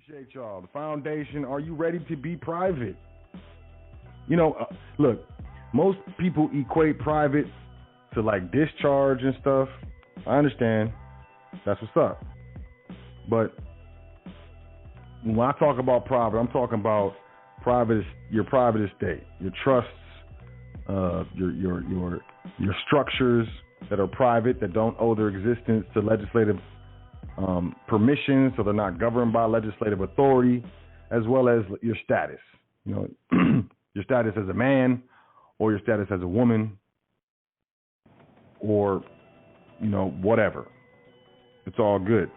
Appreciate y'all. The foundation. Are you ready to be private? Look, most people equate private to like discharge and stuff. I understand. That's what's up. But when I talk about private, I'm talking about your private estate, your trusts, your structures that are private, that don't owe their existence to legislative permission, so they're not governed by legislative authority, as well as your status. Your status as a man, or your status as a woman, or whatever. It's all good.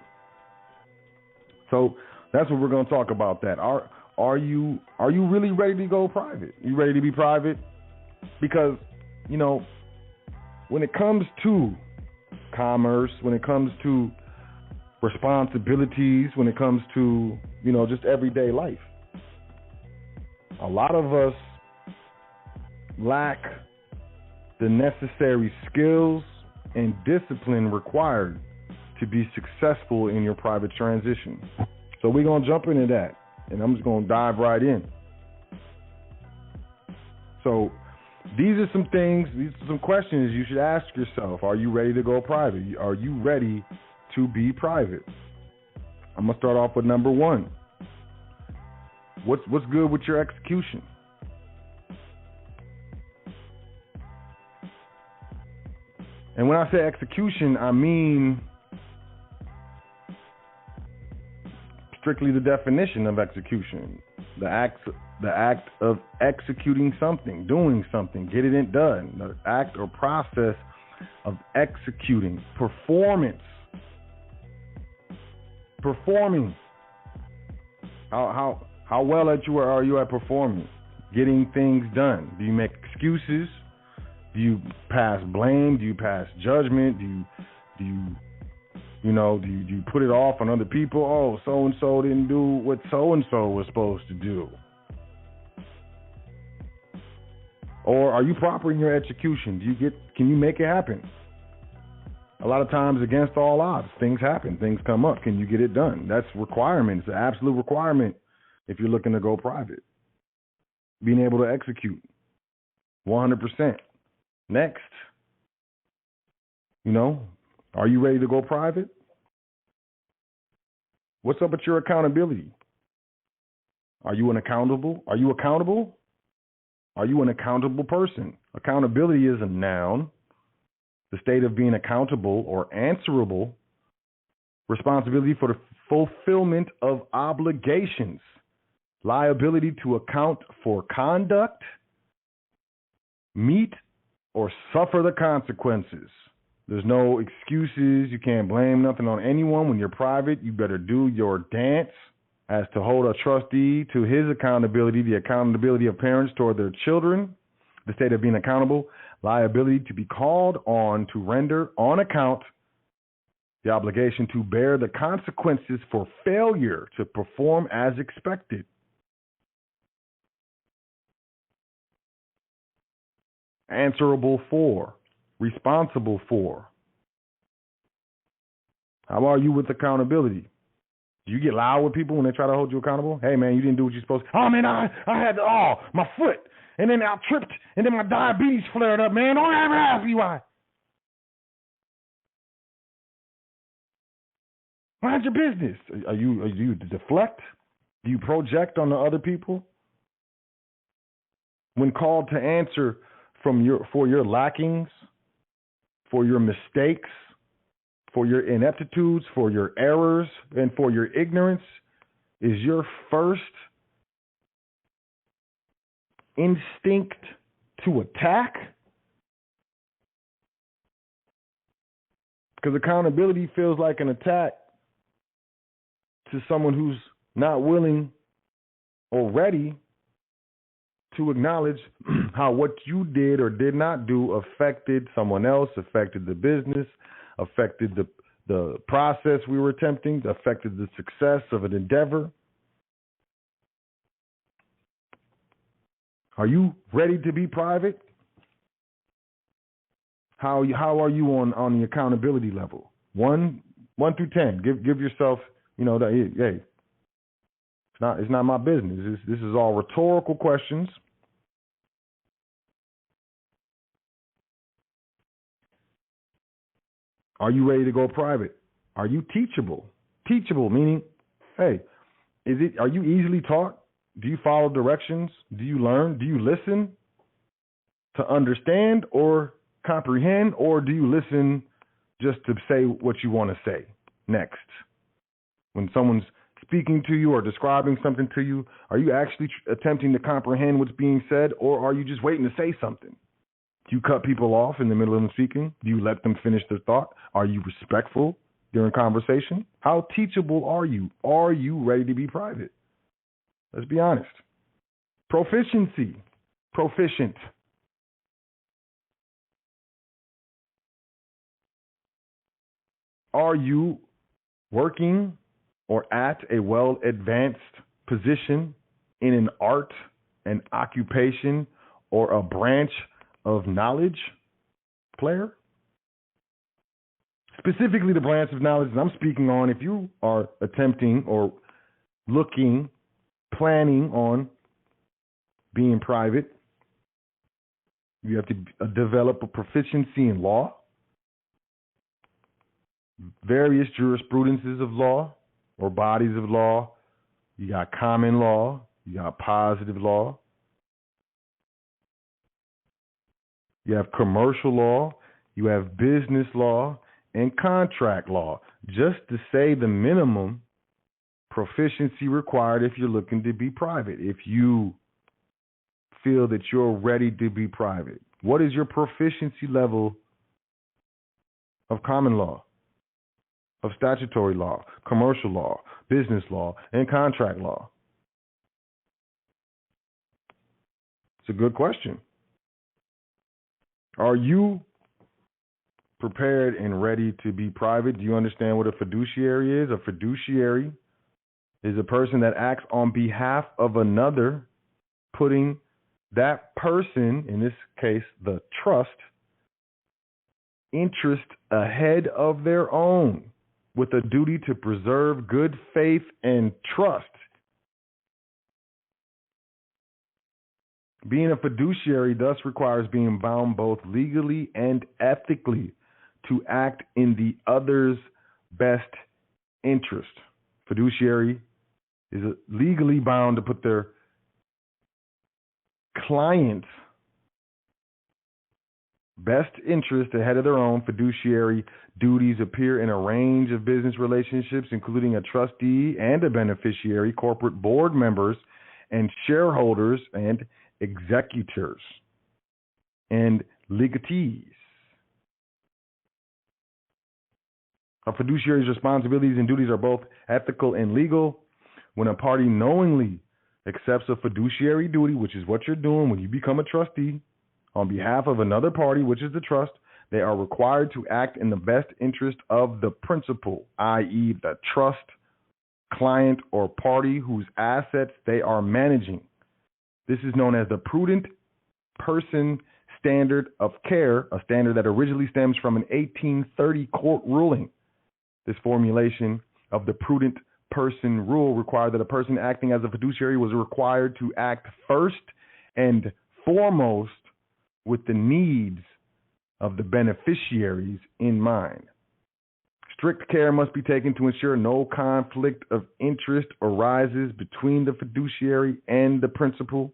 So that's what we're going to talk about. That are you really ready to go private? You ready to be private? Because when it comes to commerce, when it comes to responsibilities, when it comes to just everyday life, a lot of us lack the necessary skills and discipline required to be successful in your private transition. So we're going to jump into that, and I'm just going to dive right in. So these are some questions you should ask yourself. Are you ready to go private? Are you ready to be private? I'm going to start off with number one. What's good with your execution? And when I say execution, I mean strictly the definition of execution. The act of executing something, doing something, getting it done. The act or process of executing. Performing. How well are you at performing? Getting things done. Do you make excuses? Do you pass blame? Do you pass judgment? Do you put it off on other people? Oh, so and so didn't do what so and so was supposed to do. Or are you proper in your execution? Can you make it happen? A lot of times, against all odds, things happen, things come up. Can you get it done? That's requirement. It's an absolute requirement if you're looking to go private. Being able to execute 100%. Next, are you ready to go private? What's up with your accountability? Are you accountable? Are you accountable? Are you an accountable person? Accountability is a noun. The state of being accountable or answerable. Responsibility for the fulfillment of obligations. Liability to account for conduct. Meet or suffer the consequences. There's no excuses. You can't blame nothing on anyone. When you're private, you better do your dance. As to hold a trustee to his accountability, the accountability of parents toward their children, the state of being accountable, liability to be called on to render on account, the obligation to bear the consequences for failure to perform as expected. Answerable for, responsible for. How are you with accountability? Do you get loud with people when they try to hold you accountable? Hey, man, you didn't do what you're supposed to. Oh, man, I had, my foot. And then I tripped. And then my diabetes flared up, man. Don't ever ask me why. Mind your business. Are you deflect? Do you project on the other people? When called to answer for your lackings, for your mistakes, for your ineptitudes, for your errors, and for your ignorance, is your first instinct to attack? Because accountability feels like an attack to someone who's not willing or ready to acknowledge how what you did or did not do affected someone else, affected the business, affected the process we were attempting, affected the success of an endeavor. Are you ready to be private? How are you on the accountability level? 1 through 10. Give yourself, hey, It's not my business. This is all rhetorical questions. Are you ready to go private? Are you teachable? Teachable meaning, hey, are you easily taught? Do you follow directions? Do you learn? Do you listen to understand or comprehend, or do you listen just to say what you want to say next? When someone's speaking to you or describing something to you, are you actually attempting to comprehend what's being said, or are you just waiting to say something? Do you cut people off in the middle of them speaking? Do you let them finish their thought? Are you respectful during conversation? How teachable are you? Are you ready to be private? Let's be honest. Proficiency. Proficient. Are you working or at a well-advanced position in an art, an occupation, or a branch of knowledge, player? Specifically the branch of knowledge that I'm speaking on, if you are attempting or looking, planning on being private, you have to develop a proficiency in law, various jurisprudences of law or bodies of law. You got common law, you got positive law, you have commercial law, you have business law, and contract law. Just to say the minimum proficiency required if you're looking to be private, if you feel that you're ready to be private. What is your proficiency level of common law, of statutory law, commercial law, business law, and contract law? It's a good question. Are you prepared and ready to be private? Do you understand what a fiduciary is? A fiduciary is a person that acts on behalf of another, putting that person, in this case, the trust, interest ahead of their own, with a duty to preserve good faith and trust. Being a fiduciary thus requires being bound both legally and ethically to act in the other's best interest. Fiduciary is legally bound to put their client's best interest ahead of their own. Fiduciary duties appear in a range of business relationships, including a trustee and a beneficiary, corporate board members, and shareholders and executors and legatees. A fiduciary's responsibilities and duties are both ethical and legal. When a party knowingly accepts a fiduciary duty, which is what you're doing when you become a trustee, on behalf of another party, which is the trust, they are required to act in the best interest of the principal, i.e. the trust, client, or party whose assets they are managing. This is known as the prudent person standard of care, a standard that originally stems from an 1830 court ruling. This formulation of the prudent person rule required that a person acting as a fiduciary was required to act first and foremost with the needs of the beneficiaries in mind. Strict care must be taken to ensure no conflict of interest arises between the fiduciary and the principal.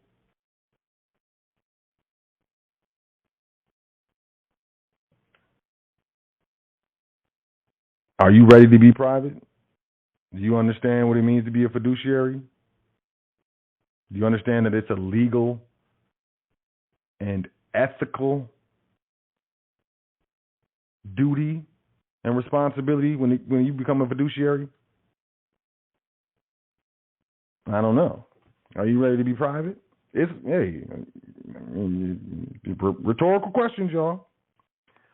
Are you ready to be private? Do you understand what it means to be a fiduciary? Do you understand that it's a legal and ethical duty and responsibility when you become a fiduciary? I don't know. Are you ready to be private? Rhetorical questions, y'all.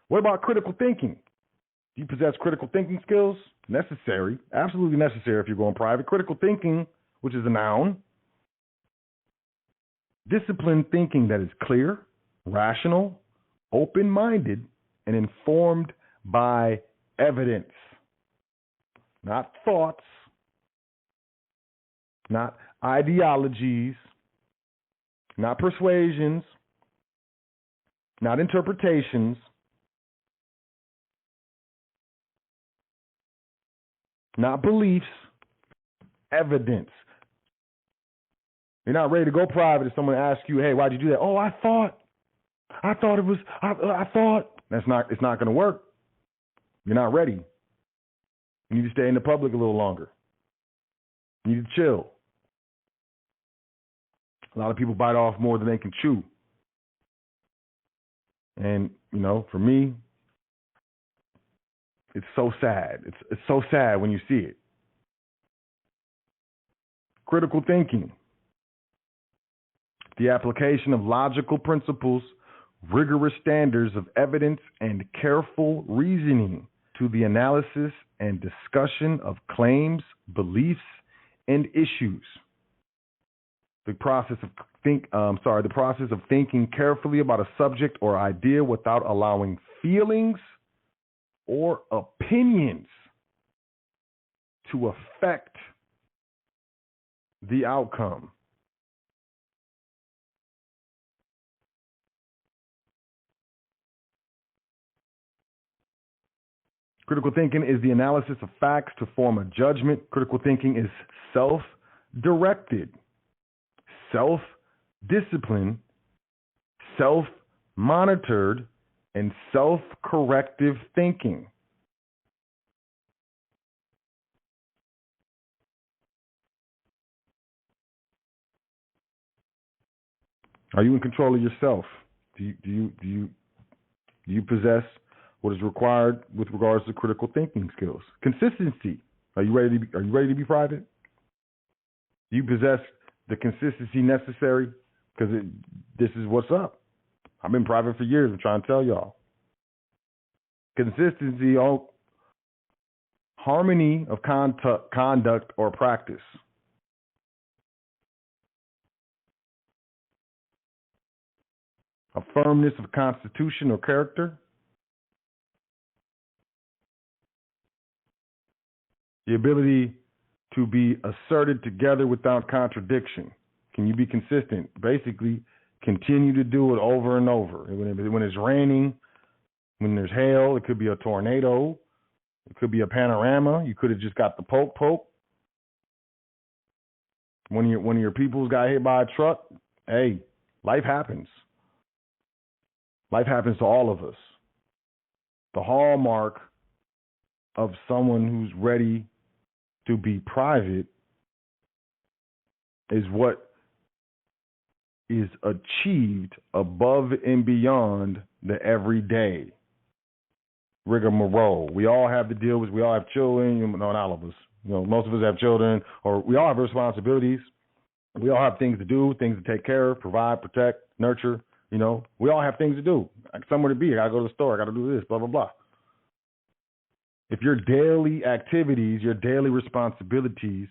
What about critical thinking? Do you possess critical thinking skills? Necessary, absolutely necessary if you're going private. Critical thinking, which is a noun. Disciplined thinking that is clear, rational, open-minded, and informed by evidence. Not thoughts, not ideologies, not persuasions, not interpretations, not beliefs, evidence. You're not ready to go private if someone asks you, hey, why'd you do that? Oh, I thought it was, I thought. It's not going to work. You're not ready. You need to stay in the public a little longer. You need to chill. A lot of people bite off more than they can chew. And, for me, it's so sad. It's so sad when you see it. Critical thinking. The application of logical principles, rigorous standards of evidence, and careful reasoning to the analysis and discussion of claims, beliefs, and issues. The process of thinking carefully about a subject or idea without allowing feelings or opinions to affect the outcome. Critical thinking is the analysis of facts to form a judgment. Critical thinking is self-directed, self-disciplined, self-monitored, and self-corrective thinking. Are you in control of yourself? Do you possess what is required with regards to critical thinking skills? Consistency. Are you ready to be private? Do you possess the consistency necessary? Because this is what's up. I've been private for years. I'm trying to tell y'all. Consistency, harmony of conduct or practice. A firmness of constitution or character. The ability to be asserted together without contradiction. Can you be consistent? Basically, continue to do it over and over. When it's raining, when there's hail, it could be a tornado. It could be a panorama. You could have just got the poke. One of your peoples got hit by a truck. Hey, life happens. Life happens to all of us. The hallmark of someone who's ready to be private is what is achieved above and beyond the everyday rigmarole. We all have to deal with, we all have children, not all of us. Most of us have children, or we all have responsibilities. We all have things to do, things to take care of, provide, protect, nurture. We all have things to do. Somewhere to be. I got to go to the store. I got to do this, blah, blah, blah. If your daily activities, your daily responsibilities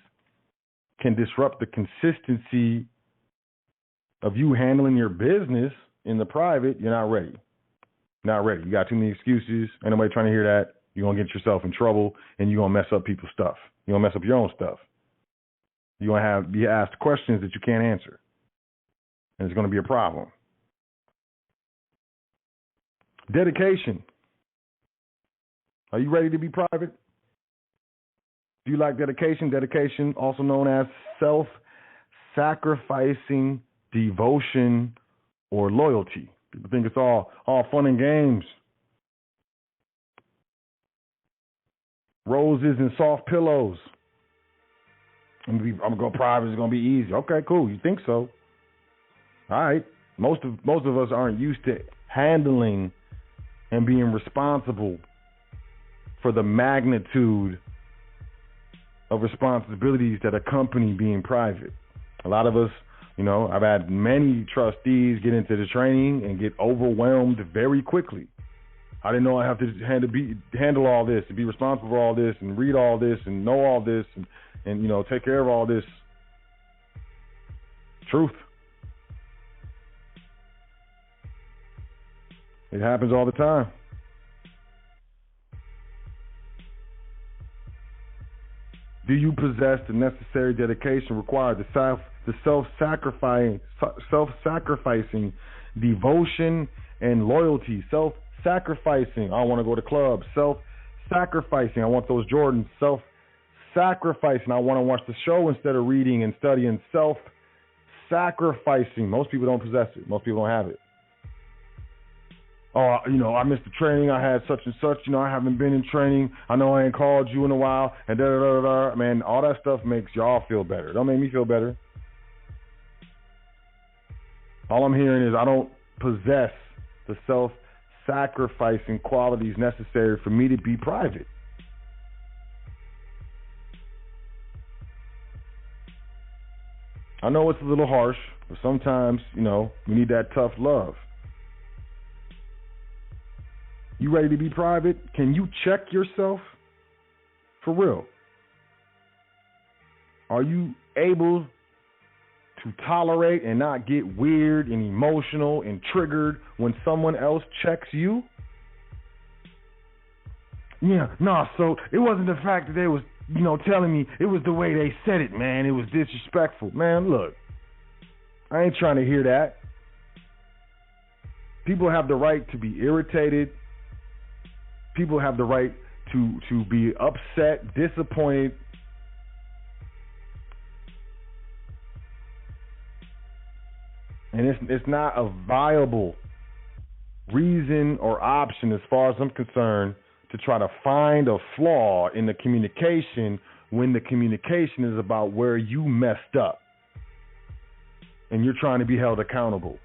can disrupt the consistency of you handling your business in the private, you're not ready. Not ready. You got too many excuses. Ain't nobody trying to hear that. You're going to get yourself in trouble, and you're going to mess up people's stuff. You're going to mess up your own stuff. You're going to be asked questions that you can't answer, and it's going to be a problem. Dedication. Are you ready to be private? Do you like dedication? Dedication, also known as self-sacrificing devotion or loyalty. People think it's all fun and games. Roses and soft pillows. I'm gonna go private. It's gonna be easy. Okay, cool. You think so? All right. Most of us aren't used to handling and being responsible for the magnitude of responsibilities that accompany being private. A lot of us, I've had many trustees get into the training and get overwhelmed very quickly. I didn't know I have to handle all this and be responsible for all this and read all this and know all this and take care of all this. Truth. It happens all the time. Do you possess the necessary dedication required, the self-sacrificing devotion and loyalty, self-sacrificing, I want to go to clubs, self-sacrificing, I want those Jordans, self-sacrificing, I want to watch the show instead of reading and studying, self-sacrificing. Most people don't possess it. Most people don't have it. Oh, I missed the training. I had such and such. I haven't been in training. I know I ain't called you in a while. And da-da-da-da-da. Man, all that stuff makes y'all feel better. Don't make me feel better. All I'm hearing is I don't possess the self-sacrificing qualities necessary for me to be private. I know it's a little harsh, but sometimes, we need that tough love. You ready to be private? Can you check yourself? For real. Are you able to tolerate and not get weird and emotional and triggered when someone else checks you? So it wasn't the fact that they was, telling me, it was the way they said it, man. It was disrespectful. Man, look, I ain't trying to hear that. People have the right to be irritated. People have the right to be upset, disappointed. And it's not a viable reason or option, as far as I'm concerned, to try to find a flaw in the communication when the communication is about where you messed up and you're trying to be held accountable.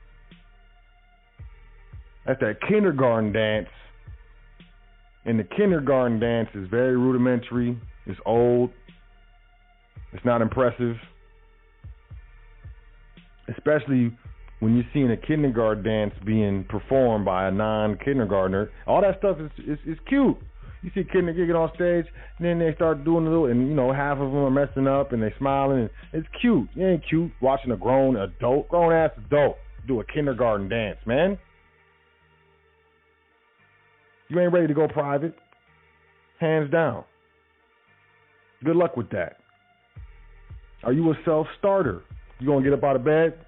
That's that kindergarten dance. And the kindergarten dance is very rudimentary. It's old. It's not impressive. Especially when you're seeing a kindergarten dance being performed by a non-kindergartner. All that stuff is cute. You see kindergarten get on stage, and then they start doing a little, and half of them are messing up, and they smiling, and it's cute. It ain't cute watching a grown-ass adult do a kindergarten dance, man. You ain't ready to go private. Hands down. Good luck with that. Are you a self-starter? You gonna get up out of bed?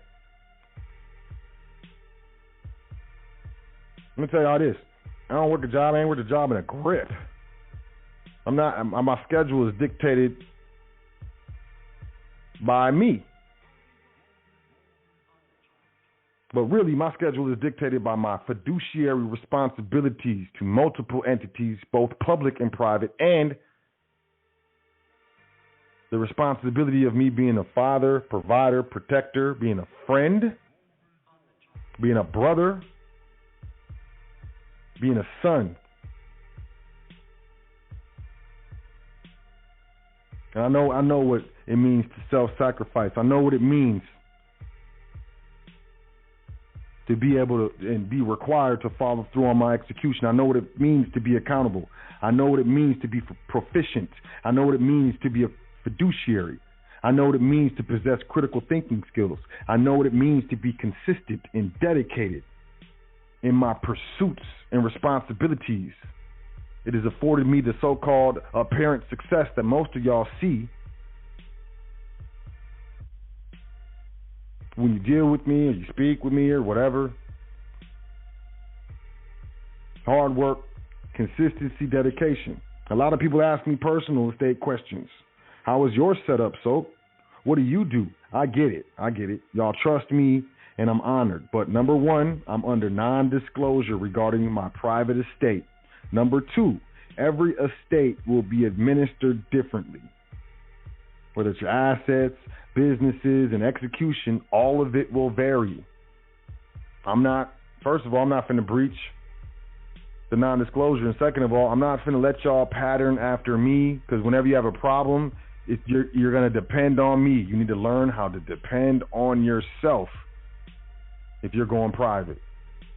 Let me tell y'all this. I don't work a job. I ain't worked a job in a grip. My schedule is dictated by me. But really, my schedule is dictated by my fiduciary responsibilities to multiple entities, both public and private, and the responsibility of me being a father, provider, protector, being a friend, being a brother, being a son. And I know what it means to self-sacrifice. I know what it means to be able to and be required to follow through on my execution. I know what it means to be accountable. I know what it means to be proficient. I know what it means to be a fiduciary. I know what it means to possess critical thinking skills. I know what it means to be consistent and dedicated in my pursuits and responsibilities. It has afforded me the so-called apparent success that most of y'all see when you deal with me or you speak with me or whatever. Hard work, consistency, dedication. A lot of people ask me personal estate questions. How is your setup, Sot? What do you do? I get it. Y'all trust me, and I'm honored. But number one, I'm under non-disclosure regarding my private estate. Number two, every estate will be administered differently. Whether it's your assets, businesses, and execution, all of it will vary. First of all, I'm not finna breach the non-disclosure. And second of all, I'm not finna let y'all pattern after me, because whenever you have a problem, you're going to depend on me. You need to learn how to depend on yourself if you're going private.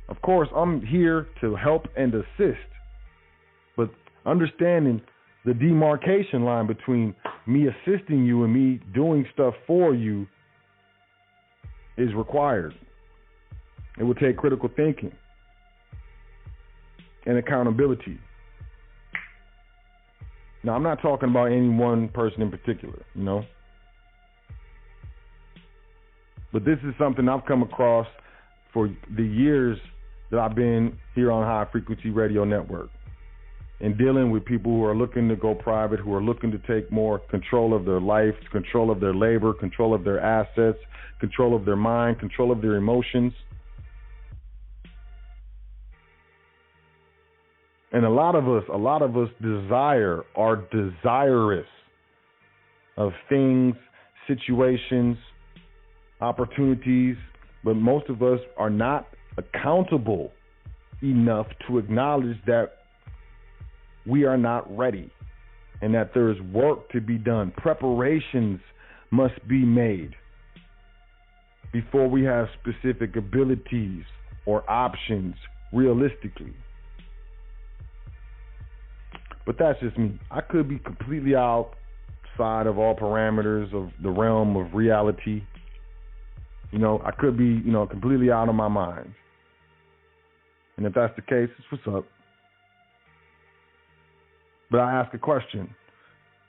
Of course, I'm here to help and assist, but understanding the demarcation line between me assisting you and me doing stuff for you is required. It will take critical thinking and accountability. Now, I'm not talking about any one person in particular, you know. But this is something I've come across for the years that I've been here on High Frequency Radio Network, and dealing with people who are looking to go private, who are looking to take more control of their life, control of their labor, control of their assets, control of their mind, control of their emotions. And a lot of us are desirous of things, situations, opportunities, but most of us are not accountable enough to acknowledge that we are not ready and that there is work to be done. Preparations must be made before we have specific abilities or options realistically. But that's just me. I could be completely outside of all parameters of the realm of reality. You know, I could be, you know, completely out of my mind. And if that's the case, it's what's up. But I ask a question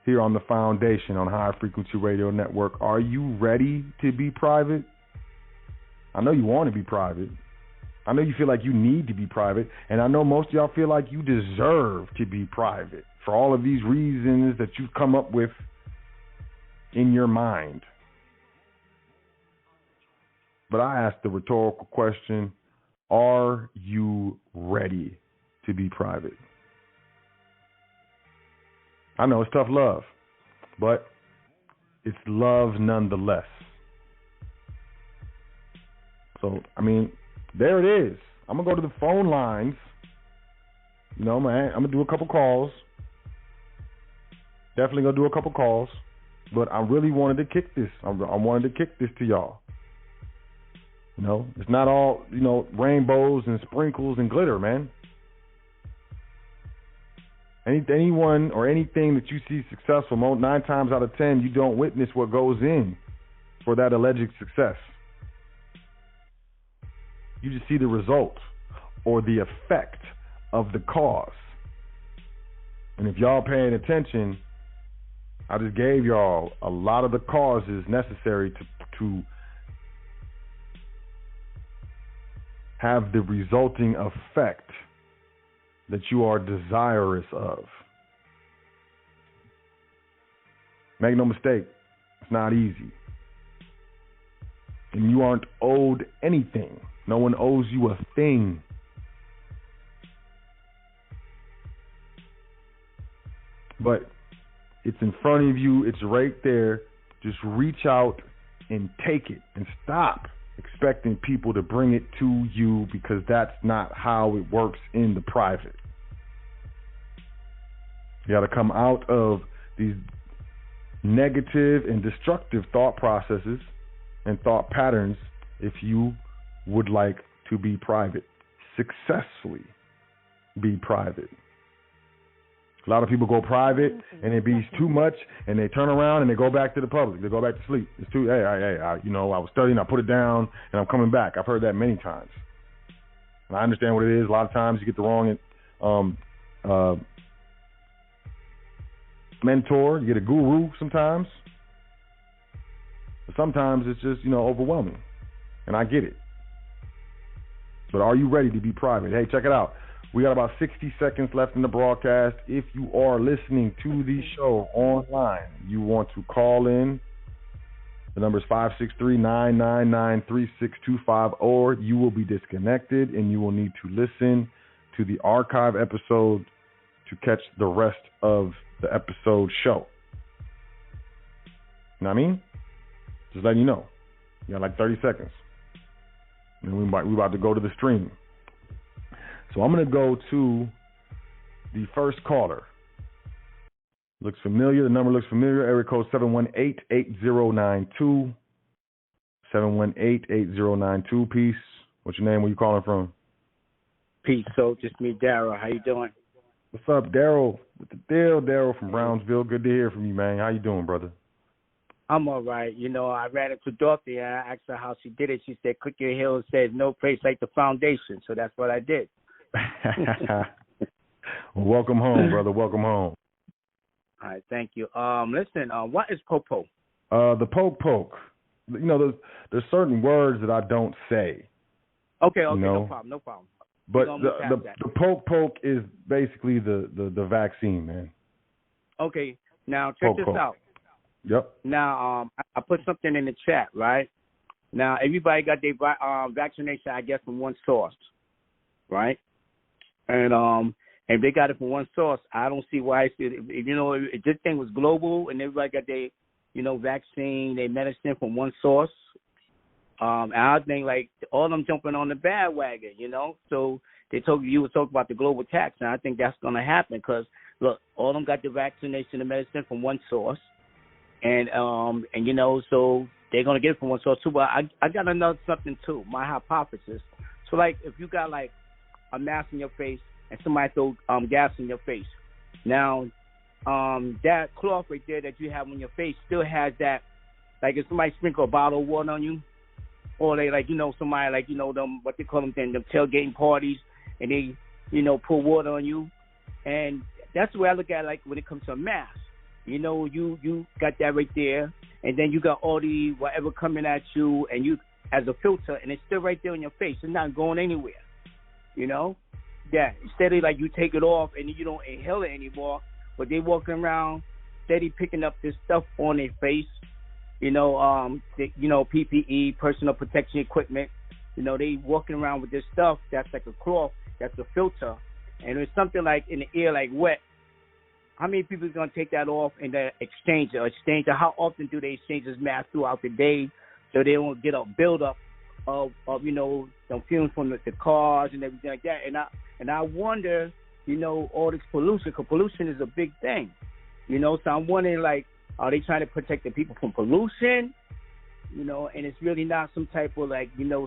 here on the foundation on High Frequency Radio Network. Are you ready to be private? I know you want to be private. I know you feel like you need to be private. And I know most of y'all feel like you deserve to be private for all of these reasons that you've come up with in your mind. But I ask the rhetorical question, are you ready to be private? I know it's tough love, but it's love nonetheless. So, I mean, there it is. I'm going to go to the phone lines. You know, man, I'm going to do a couple calls. Definitely going to do a couple calls. But I really wanted to kick this. I wanted to kick this to y'all. You know, it's not all, you know, rainbows and sprinkles and glitter, man. Anyone or anything that you see successful, 9 times out of 10, you don't witness what goes in for that alleged success. You just see the result or the effect of the cause. And if y'all paying attention, I just gave y'all a lot of the causes necessary to have the resulting effect that you are desirous of. Make no mistake, it's not easy. And you aren't owed anything. No one owes you a thing. But it's in front of you, it's right there. Just reach out and take it and stop expecting people to bring it to you, because that's not how it works in the private. You got to come out of these negative and destructive thought processes and thought patterns if you would like to be private, successfully be private. A lot of people go private and it be too much, and they turn around and they go back to the public. They go back to sleep. It's too, I was studying, I put it down, and I'm coming back. I've heard that many times. And I understand what it is. A lot of times you get the wrong mentor, you get a guru sometimes. But sometimes it's just, overwhelming. And I get it. But are you ready to be private? Hey, check it out. We got about 60 seconds left in the broadcast. If you are listening to the show online, you want to call in. The number is 563-999-3625, or you will be disconnected and you will need to listen to the archive episode to catch the rest of the episode show. You know what I mean? Just letting you know. You got like 30 seconds. And we about to go to the stream. So I'm going to go to the first caller. Looks familiar. The number looks familiar. Area code 718-8092. 718-8092. Peace. What's your name? Where you calling from? Peace. So just me, Daryl. How you doing? What's up, Daryl? With the deal, Daryl from Brownsville. Good to hear from you, man. How you doing, brother? I'm all right. I ran into Dorothy and I asked her how she did it. She said, click your heels, said no place like the foundation. So that's what I did. Well, welcome home, brother. Welcome home. All right, thank you. Listen, what is popo? The poke. You know, there's certain words that I don't say. Okay, you know? no problem. But the poke is basically the vaccine, man. Okay, now check this out. Yep. Now, I put something in the chat, right? Now, everybody got their vaccination, I guess, from one source, right? And if they got it from one source, I don't see why. If this thing was global and everybody got their, vaccine, their medicine from one source, and I think like all of them jumping on the bandwagon, So you were talking about the global tax, and I think that's going to happen because look, all of them got the vaccination and medicine from one source, and so they're going to get it from one source too. But I got another something too. My hypothesis. So like if you got like a mask in your face and somebody throw gas in your face, now that cloth right there that you have on your face still has that. Like if somebody sprinkle a bottle of water on you, or they somebody them what they call them tailgating parties, and they pour water on you, and that's the way I look at it, like when it comes to a mask. You got that right there, and then you got all the whatever coming at you, and you as a filter, and it's still right there on your face. It's not going anywhere. Yeah. Instead of like you take it off and you don't inhale it anymore, but they walking around steady picking up this stuff on their face. PPE, personal protection equipment. They walking around with this stuff that's like a cloth, that's a filter, and it's something like in the air, like wet. How many people is gonna take that off and then exchange it? Or how often do they exchange this mask throughout the day so they don't get a buildup of the fumes from the cars and everything like that? And I wonder, all this pollution, because pollution is a big thing. So I'm wondering, like, are they trying to protect the people from pollution? And it's really not some type of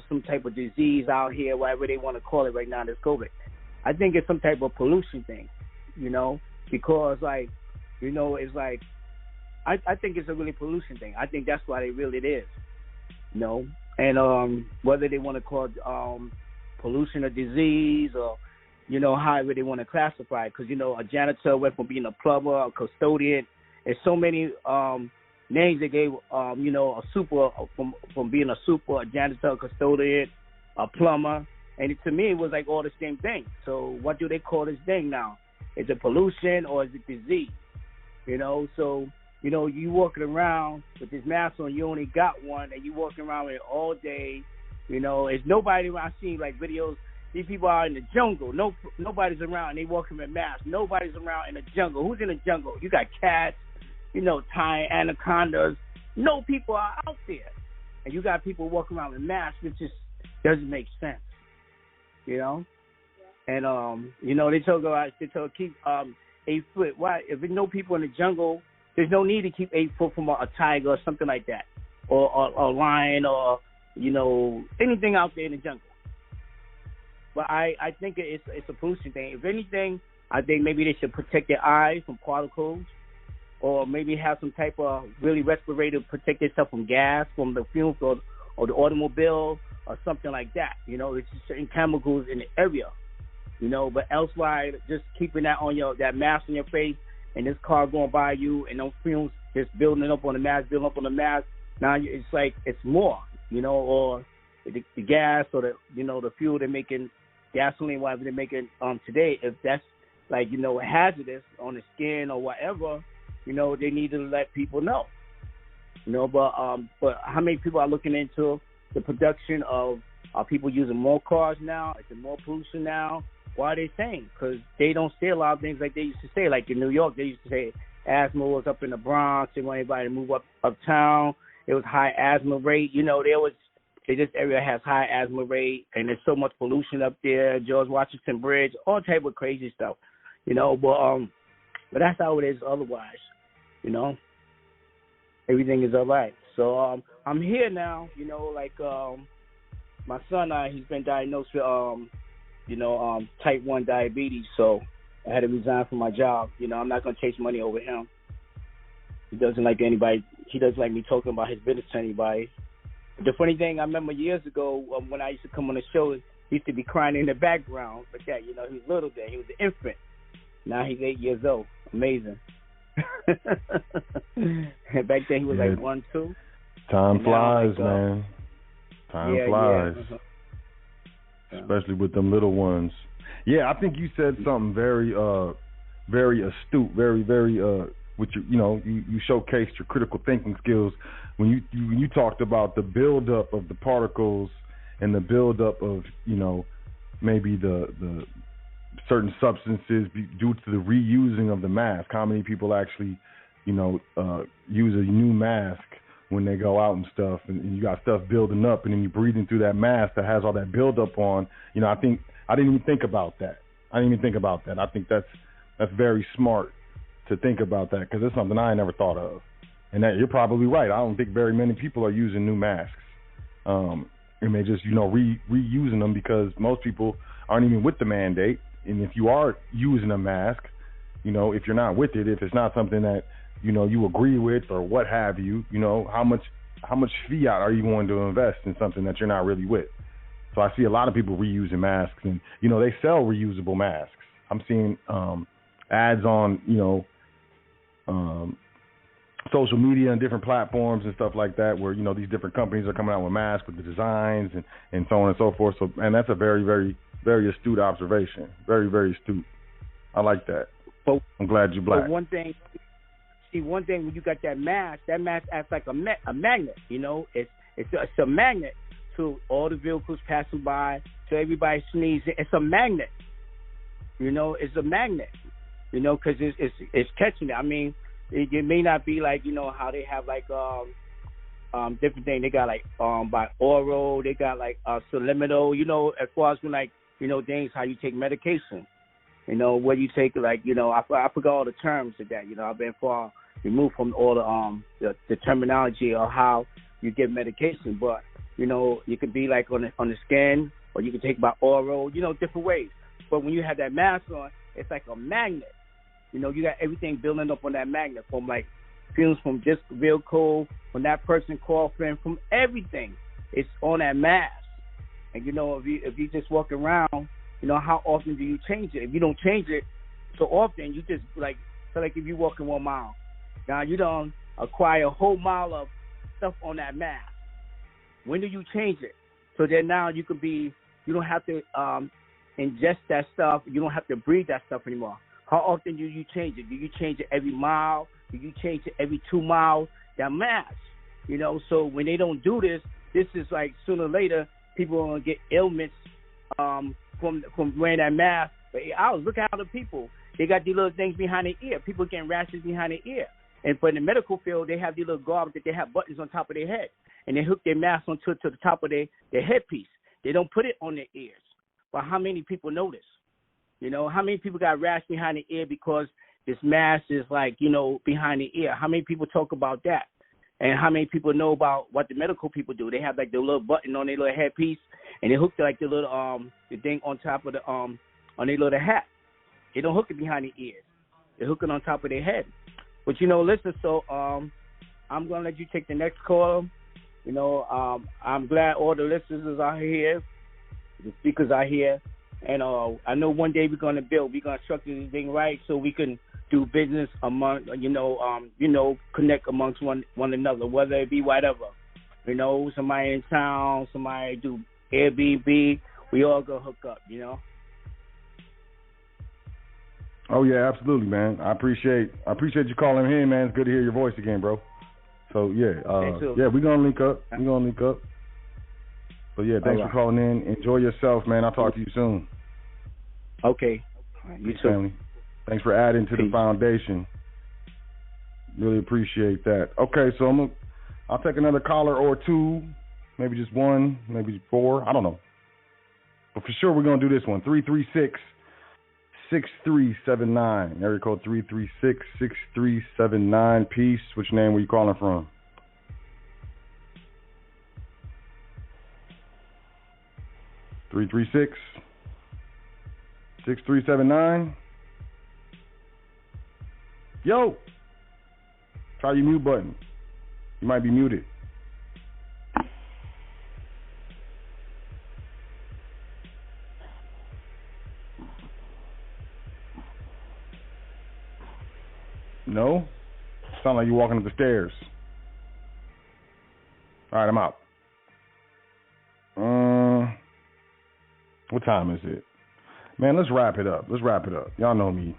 some type of disease out here, whatever they want to call it right now, this COVID. I think it's some type of pollution thing, because it's like, I think it's a really pollution thing. I think that's what it really is, and whether they want to call it pollution or disease or, however they want to classify it, because, a janitor went from being a plumber, a custodian. There's so many names they gave, a super, from being a super, a janitor, a custodian, a plumber. And to me, it was like all the same thing. So what do they call this thing now? Is it pollution or is it disease? So, you walking around with this mask on, you only got one, and you walking around with it all day. It's nobody around. I seen like videos. These people are in the jungle. Nobody's around, and they walking with masks. Nobody's around in the jungle. Who's in the jungle? You got cats, tying anacondas. No people are out there. And you got people walking around with masks, which just doesn't make sense. And, they tell keep 8 foot. Why? If there's no people in the jungle, there's no need to keep 8 foot from a tiger or something like that, or a lion or, anything out there in the jungle. But I think it's a pollution thing. If anything, I think maybe they should protect their eyes from particles, or maybe have some type of really respirator protect themselves from gas, from the fumes or the automobile or something like that. It's just certain chemicals in the area. But elsewise, just keeping that on that mask on your face, and this car going by you, and those fumes just building up on the mask. Now it's like it's more, or the gas or the fuel they're making, gasoline, whatever they're making today. If that's like hazardous on the skin or whatever, they need to let people know. But how many people are looking into the production of? Are people using more cars now? Is there more pollution now? Why are they saying? Because they don't say a lot of things like they used to say. Like in New York, they used to say asthma was up in the Bronx. They want everybody to move uptown. It was high asthma rate. This area has high asthma rate, and there's so much pollution up there. George Washington Bridge, all type of crazy stuff. But that's how it is otherwise. Everything is all right. So I'm here now. My son, he's been diagnosed with type 1 diabetes, so I had to resign from my job. I'm not going to chase money over him. He doesn't like me talking about his business to anybody. The funny thing, I remember years ago when I used to come on the show, he used to be crying in the background. But he was little then. He was an infant. Now he's 8 years old. Amazing. Back then he was like 1-2. Time flies, like, man. Time flies. Yeah. Especially with them little ones. Yeah, I think you said something very very astute, very with your, you showcased your critical thinking skills when you talked about the buildup of the particles and the buildup of, maybe the certain substances due to the reusing of the mask. How many people actually, use a new mask when they go out and stuff, and you got stuff building up, and then you're breathing through that mask that has all that buildup on. I think I didn't even think about that. I think that's very smart to think about that, because it's something I never thought of. And that you're probably right. I don't think very many people are using new masks. And they just, reusing them, because most people aren't even with the mandate. And if you are using a mask, if you're not with it, if it's not something that, you agree with or what have you, how much fiat are you going to invest in something that you're not really with? So I see a lot of people reusing masks, and, they sell reusable masks. I'm seeing ads on, social media and different platforms and stuff like that, where, these different companies are coming out with masks with the designs and so on and so forth. So, and that's a very, very, very astute observation. Very, very astute. I like that. But I'm glad you're black. But one thing when you got that mask acts like a magnet. It's a magnet to all the vehicles passing by, to everybody sneezing. It's a magnet. It's a magnet. Because it's catching it. I mean, it may not be like, how they have like different things. They got like by oral. They got like subliminal. As far as when like things how you take medication. Where you take like I forgot all the terms of that. I've been far removed from all the terminology of how you get medication. But you could be like on the skin, or you can take by oral. Different ways. But when you have that mask on, it's like a magnet. You got everything building up on that magnet, from like fumes from just vehicle, from that person coughing, from everything. It's on that mask. And if you just walk around, how often do you change it? If you don't change it so often, you just like if you walking 1 mile, now you don't acquire a whole mile of stuff on that mask. When do you change it? So that now you don't have to ingest that stuff. You don't have to breathe that stuff anymore. How often do you change it? Do you change it every mile? Do you change it every 2 miles? That mask, So when they don't do this is like sooner or later people are gonna get ailments from wearing that mask. But I was looking at other people. They got these little things behind their ear. People getting rashes behind their ear. And for in the medical field, they have these little garbs that they have buttons on top of their head, and they hook their mask onto to the top of their headpiece. They don't put it on their ears. But how many people notice? How many people got rash behind the ear because this mask is like, behind the ear? How many people talk about that? And how many people know about what the medical people do? They have like the little button on their little headpiece, and they hook like the little the thing on top of the on their little hat. They don't hook it behind the ears. They hook it on top of their head. But listen. So I'm gonna let you take the next call. I'm glad all the listeners are here, the speakers are here. And I know one day we're going to structure this thing right so we can do business among, connect amongst one another, whether it be whatever. Somebody in town, somebody do Airbnb, we all go hook up, Oh yeah, absolutely, man. I appreciate you calling in, man. It's good to hear your voice again, bro. So yeah, we're gonna link up. But yeah, thanks for calling in. Enjoy yourself, man. I'll talk to you soon. Okay. You too. Family. Thanks for adding to the foundation. Really appreciate that. Okay, so I'll take another caller or two, maybe just one, maybe 4. I don't know. But for sure, we're going to do this one. 336-6379. Area code 336-6379. Peace. Which name were you calling from? Three 6379. Yo, try your mute button. You might be muted. No? Sound like you're walking up the stairs. All right, I'm out. What time is it? Man, let's wrap it up. Y'all know me.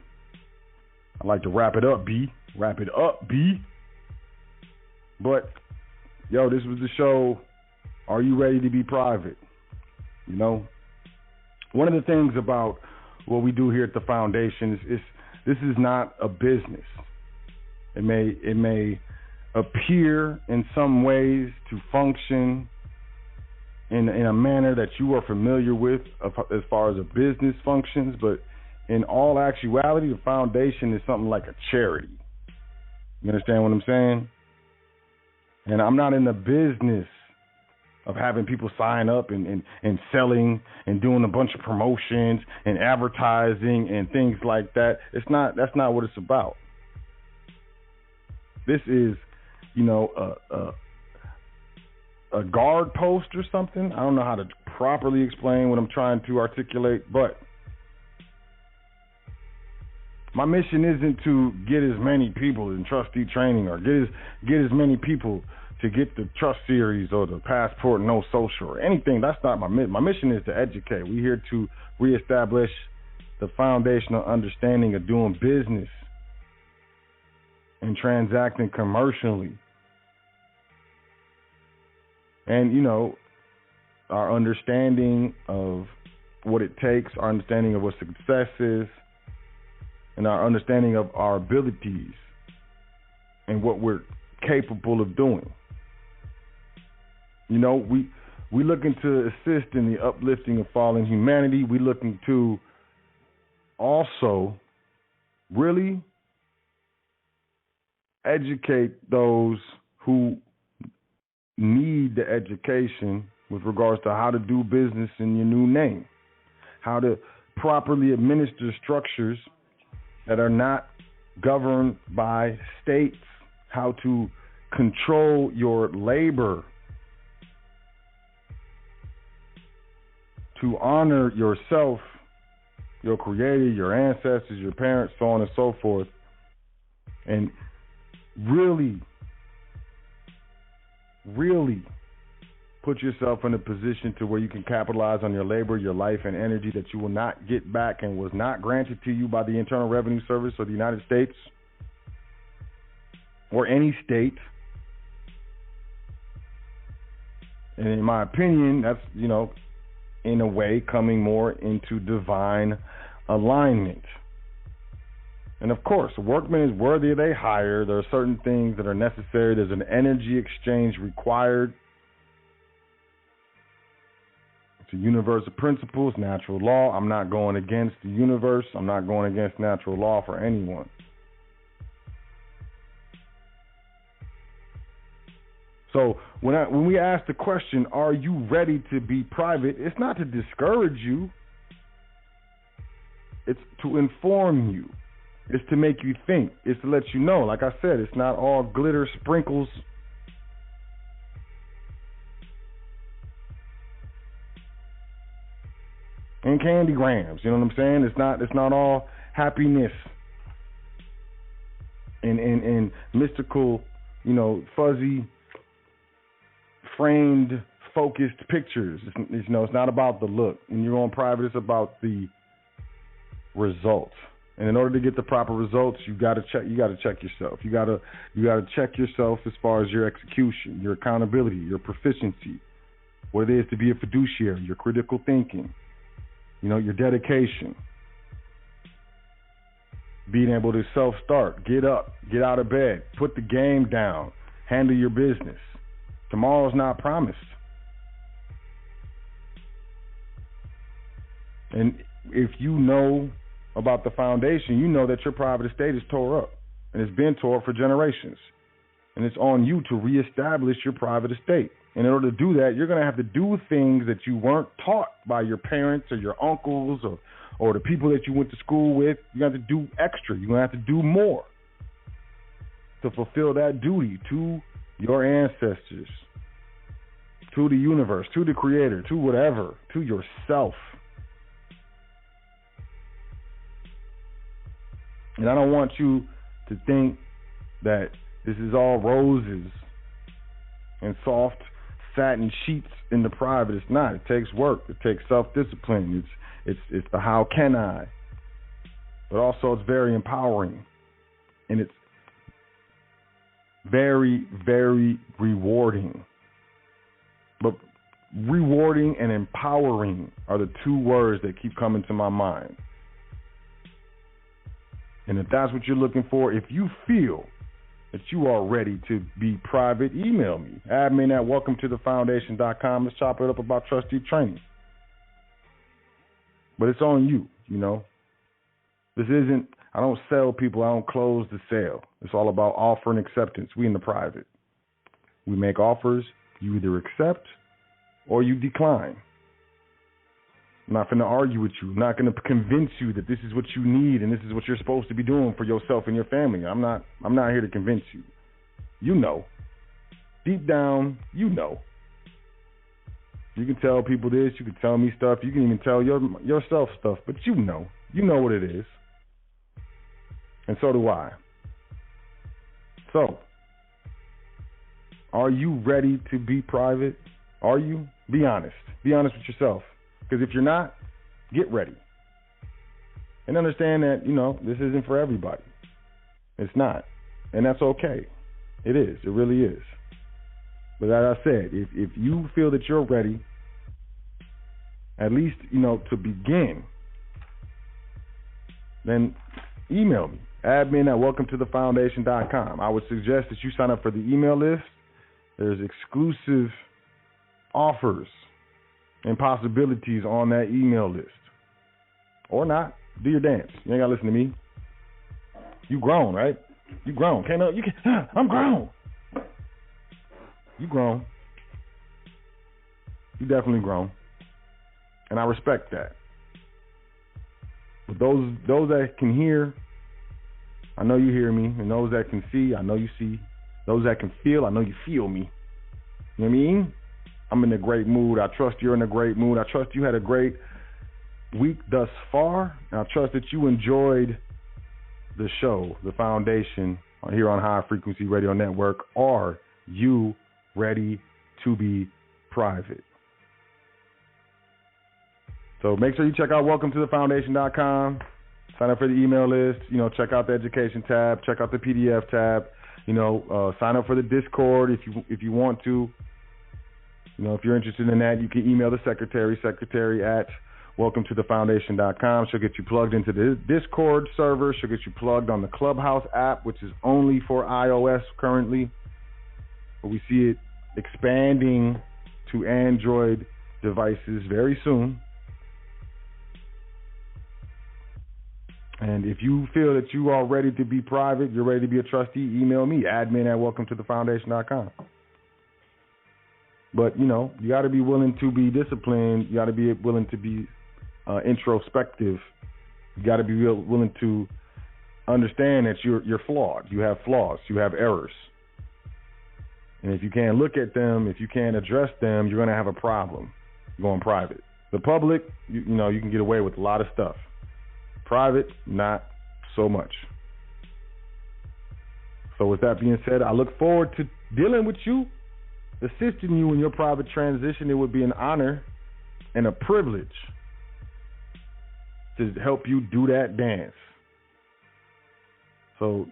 I like to wrap it up, B. Wrap it up, B. But, yo, this was the show. Are you ready to be private? You know? One of the things about what we do here at the foundation is this is not a business. It may appear in some ways to function in a manner that you are familiar with as far as a business functions, but in all actuality, the foundation is something like a charity. You understand what I'm saying? And I'm not in the business of having people sign up and selling and doing a bunch of promotions and advertising and things like that. That's not what it's about. This is, you know, a guard post or something. I don't know how to properly explain what I'm trying to articulate, but my mission isn't to get as many people in trustee training or get as many people to get the trust series or the passport no social or anything. That's not my mission. My mission is to educate. We're here to reestablish the foundational understanding of doing business and transacting commercially. And, you know, our understanding of what it takes, our understanding of what success is, and our understanding of our abilities and what we're capable of doing. You know, we looking to assist in the uplifting of fallen humanity. We looking to also really educate those who need the education with regards to how to do business in your new name, how to properly administer structures that are not governed by states, how to control your labor, to honor yourself, your creator, your ancestors, your parents, so on and so forth, and really put yourself in a position to where you can capitalize on your labor, your life, and energy that you will not get back and was not granted to you by the Internal Revenue Service or the United States or any state. And in my opinion, that's, you know, in a way coming more into divine alignment. And of course, a workman is worthy they hire. There are certain things that are necessary. There's an energy exchange required. It's a universal principle. It's natural law. I'm not going against the universe. I'm not going against natural law for anyone. So when we ask the question, are you ready to be private? It's not to discourage you. It's to inform you. It's to make you think. It's to let you know. Like I said, it's not all glitter, sprinkles, and candy grams. You know what I'm saying? It's not all happiness and mystical, you know, fuzzy, framed, focused pictures. It's not about the look. When you're on private, it's about the results. And in order to get the proper results, you got to check yourself. You got to check yourself as far as your execution, your accountability, your proficiency, what it is to be a fiduciary, your critical thinking, you know, your dedication, being able to self-start, get up, get out of bed, put the game down, handle your business. Tomorrow's not promised. And if you know about the foundation, you know that your private estate is tore up, and it's been tore up for generations. And it's on you to reestablish your private estate. And in order to do that, you're going to have to do things that you weren't taught by your parents or your uncles or the people that you went to school with. You're going to have to do extra. You're going to have to do more to fulfill that duty to your ancestors, to the universe, to the creator, to whatever, to yourself. And I don't want you to think that this is all roses and soft satin sheets in the private. It's not. It takes work. It takes self-discipline. It's the how can I. But also it's very empowering. And it's very, very rewarding. But rewarding and empowering are the two words that keep coming to my mind. And if that's what you're looking for, if you feel that you are ready to be private, email me. Admin at welcometothefoundation.com. Let's chop it up about trustee training. But it's on you, you know. This isn't, I don't sell people, I don't close the sale. It's all about offer and acceptance. We in the private. We make offers, you either accept or you decline. I'm not going to argue with you. I'm not going to convince you that this is what you need and this is what you're supposed to be doing for yourself and your family. I'm not here to convince you. You know. Deep down, you know. You can tell people this. You can tell me stuff. You can even tell yourself stuff. But you know. You know what it is. And so do I. So, are you ready to be private? Are you? Be honest. Be honest with yourself. Because if you're not, get ready. And understand that, you know, this isn't for everybody. It's not. And that's okay. It is. It really is. But as I said, if you feel that you're ready, at least, you know, to begin, then email me. Admin at welcometothefoundation.com. I would suggest that you sign up for the email list. There's exclusive offers and possibilities on that email list. Or not. Do your dance. You ain't got to listen to me. You grown, right? You grown. I'm grown. You grown. You definitely grown. And I respect that. But those that can hear, I know you hear me. And those that can see, I know you see. Those that can feel, I know you feel me. You know what I mean? I'm in a great mood. I trust you're in a great mood. I trust you had a great week thus far. And I trust that you enjoyed the show, the foundation, here on High Frequency Radio Network. Are you ready to be private? So make sure you check out welcometothefoundation.com. Sign up for the email list. You know, check out the education tab. Check out the PDF tab. You know, sign up for the Discord if you want to. You know, if you're interested in that, you can email the secretary at welcometothefoundation.com. She'll get you plugged into the Discord server. She'll get you plugged on the Clubhouse app, which is only for iOS currently. But we see it expanding to Android devices very soon. And if you feel that you are ready to be private, you're ready to be a trustee, email me, admin at welcometothefoundation.com. But, you know, you got to be willing to be disciplined. You got to be willing to be introspective. You got to be willing to understand that you're flawed. You have flaws. You have errors. And if you can't look at them, if you can't address them, you're going to have a problem going private. The public, you know, you can get away with a lot of stuff. Private, not so much. So with that being said, I look forward to dealing with you, assisting you in your private transition. It would be an honor and a privilege to help you do that dance. So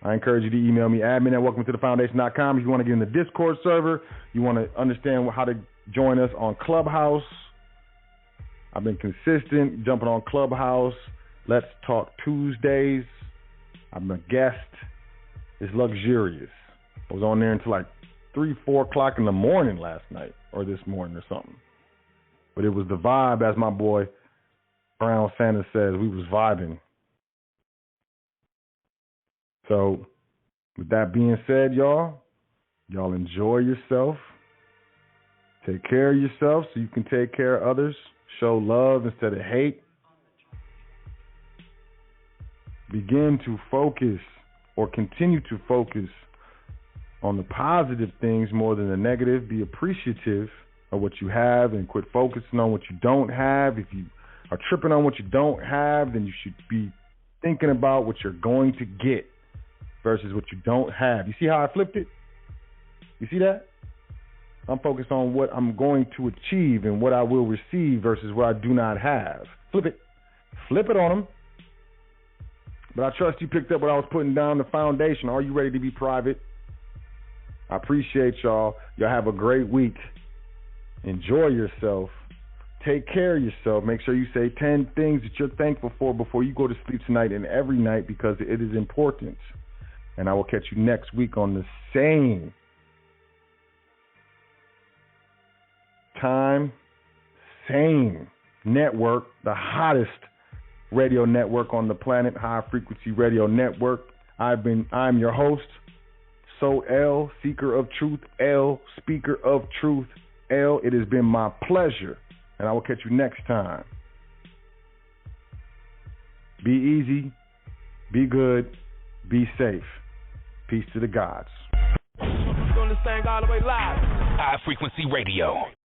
I encourage you to email me, admin at welcometothefoundation.com. If you want to get in the Discord server, you want to understand how to join us on Clubhouse. I've been consistent, jumping on Clubhouse. Let's Talk Tuesdays. I'm a guest. It's luxurious. I was on there until like 3, 4 o'clock in the morning last night, or this morning or something. But it was the vibe, as my boy Brown Sanders says. We was vibing. So with that being said, y'all enjoy yourself. Take care of yourself so you can take care of others. Show love instead of hate. Begin to focus or continue to focus on the positive things more than the negative. Be appreciative of what you have and quit focusing on what you don't have. If you are tripping on what you don't have, then you should be thinking about what you're going to get versus what you don't have. You see how I flipped it? You see that? I'm focused on what I'm going to achieve and what I will receive versus what I do not have. Flip it. Flip it on them. But I trust you picked up what I was putting down, the foundation. Are you ready to be private? I appreciate y'all. Y'all have a great week. Enjoy yourself. Take care of yourself. Make sure you say 10 things that you're thankful for before you go to sleep tonight and every night, because it is important. And I will catch you next week on the same time, same network, the hottest radio network on the planet, High Frequency Radio Network. I'm your host, So L, Seeker of Truth, L, Speaker of Truth, L. It has been my pleasure, and I will catch you next time. Be easy, be good, be safe. Peace to the gods. High Frequency Radio.